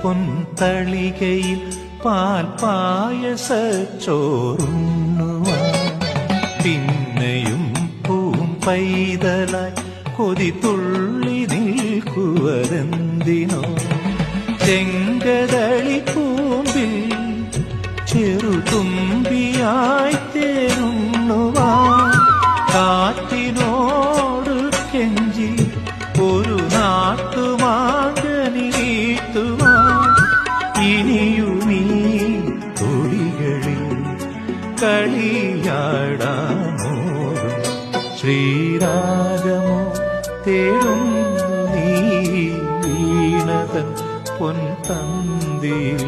പൊൻതളികയിൽ പാൽ പായസച്ചോറുണ്ണുവാൻ പിന്നെയും പൂമ്പൈതലായി കൊതി തുള്ളി നിൽക്കുവതെന്തിനോ ചെങ്കതളി പൂമ്പിൽ ചെറുതുമ്പിയായി തേരുണ്ണുവാൻ കാറ്റിനോട് കെഞ്ചി ഒരു നാട്ടുമാങ്കനി വീട്ടുവാൻ ഇനിയുമീ തൊടികളിൽ കളിയാടാമോടും ശ്രീരാഗമോ തേടുന്നു നീ വീണതൻ പൊൻതന്തിയിൽ.